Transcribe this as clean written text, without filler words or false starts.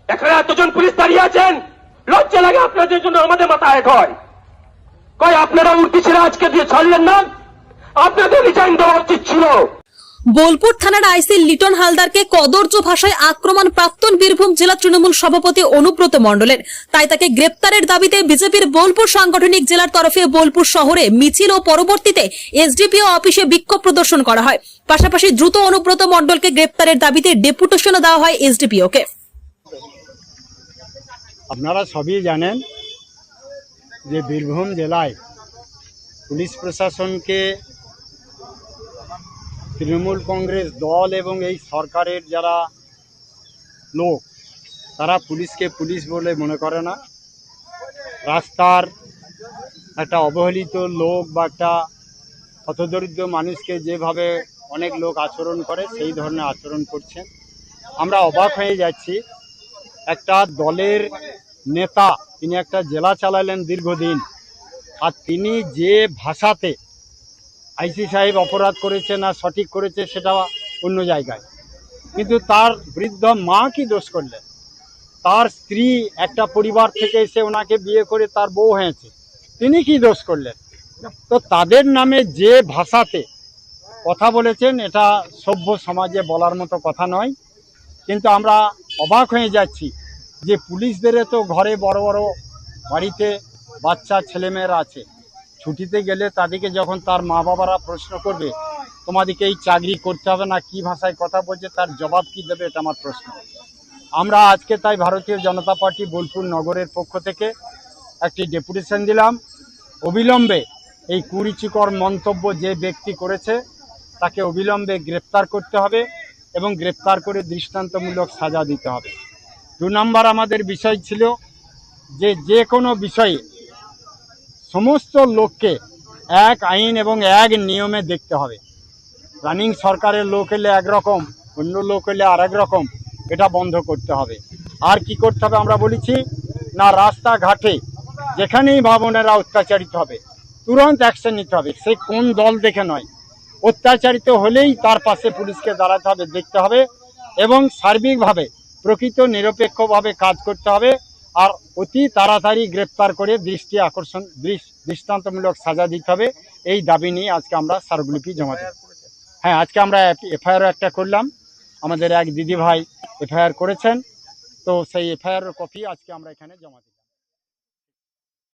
এখানে এতজন পুলিশ দাঁড়িয়ে আছেন, লজ্জা লাগে আপনাদের জন্য, আমাদের মাথা এক হয়। কয় আপনারা উর্দি ছেড়ে আজকে দিয়ে ছাড়লেন না, আপনাদের রিজাইন দেওয়া উচিত ছিল। বোলপুর থানার আইসি লিটন হালদারকে কদর্য ভাষায় আক্রমণ প্রাক্তন বীরভূম জেলা তৃণমূল সভাপতি অনুব্রত মণ্ডলের। তাই তাকে গ্রেপ্তারের দাবিতে বিজেপির বোলপুর সাংগঠনিক জেলার তরফে বোলপুর শহরে মিছিল ও পরবর্তীতে এসডিপিও অফিসে বিক্ষোভ প্রদর্শন করা হয়। পাশাপাশি দ্রুত অনুব্রত মণ্ডলকে গ্রেপ্তারের দাবিতে ডেপুটেশনও দেওয়া হয় এসডিপিওকে। আপনারা সবই জানেন যে বীরভূম জেলায় পুলিশ প্রশাসনকে তৃণমূল কংগ্রেস দল এবং এই সরকারের যারা লোক, তারা পুলিশকে পুলিশ বলে মনে করে না। রাস্তার একটা অবহেলিত লোক বা একটা হতদরিদ্র মানুষকে যেভাবে অনেক লোক আচরণ করে, সেই ধরনের আচরণ করছেন। আমরা অবাক হয়ে যাচ্ছি। একটা দলের নেতা, তিনি একটা জেলা চালালেন দীর্ঘদিন, আর তিনি যে ভাষাতে আইসি সাহেব অপরাধ করেছে না সঠিক করেছে সেটা অন্য জায়গায়, কিন্তু তার বৃদ্ধ মা কি দোষ করলেন? তার স্ত্রী একটা পরিবার থেকে এসে ওনাকে বিয়ে করে তার বউ হয়েছে, তিনি কি দোষ করলেন? তো তাদের নামে যে ভাষাতে কথা বলেছেন, এটা সভ্য সমাজে বলার মতো কথা নয়। কিন্তু আমরা অবাক হয়ে যাচ্ছি যে পুলিশদের তো ঘরে বড় বড় বাড়িতে বাচ্চা ছেলেমেয়েরা আছে, ছুটিতে গেলে তাদেরকে যখন তার মা বাবারা প্রশ্ন করবে তোমাদেরকে এই চাকরি করতে হবে না, কি ভাষায় কথা বলছে, তার জবাব কি দেবে, এটা আমার প্রশ্ন। আমরা আজকে তাই ভারতীয় জনতা পার্টি বোলপুর নগরের পক্ষ থেকে একটি ডেপুটেশন দিলাম। অবিলম্বে এই কুরুচিকর মন্তব্য যে ব্যক্তি করেছে তাকে অবিলম্বে গ্রেপ্তার করতে হবে এবং গ্রেপ্তার করে দৃষ্টান্তমূলক সাজা দিতে হবে। 2 নম্বর আমাদের বিষয় ছিল যে কোনো বিষয়ে সমস্ত লোককে এক আইন এবং এক নিয়মে দেখতে হবে। রানিং সরকারের লোক এলে একরকম, অন্য লোক এলে আর এক রকম, এটা বন্ধ করতে হবে। আর কি করতে হবে আমরা বলেছি না, রাস্তাঘাটে যেখানেই ভাবনেরা অত্যাচারিত হবে তুরন্ত অ্যাকশন নিতে হবে। সে কোন দল দেখে নয়, অত্যাচারিত হলেই তার পাশে পুলিশকে দাঁড়াতে হবে, দেখতে হবে এবং সার্বিকভাবে প্রকৃত নিরপেক্ষভাবে কাজ করতে হবে। আর অতি তাড়াতাড়ি গ্রেপ্তার করে দৃষ্টান্তমূলক সাজা দিতে হবে। এই দাবি নিয়ে আজকে আমরা স্মারকলিপি জমা দিই। হ্যাঁ, আজকে আমরা এফআইআর একটা করলাম। আমাদের এক দিদি ভাই এফআইআর করেছেন, তো সেই এফআইআর কপি আজকে আমরা এখানে জমা দিই।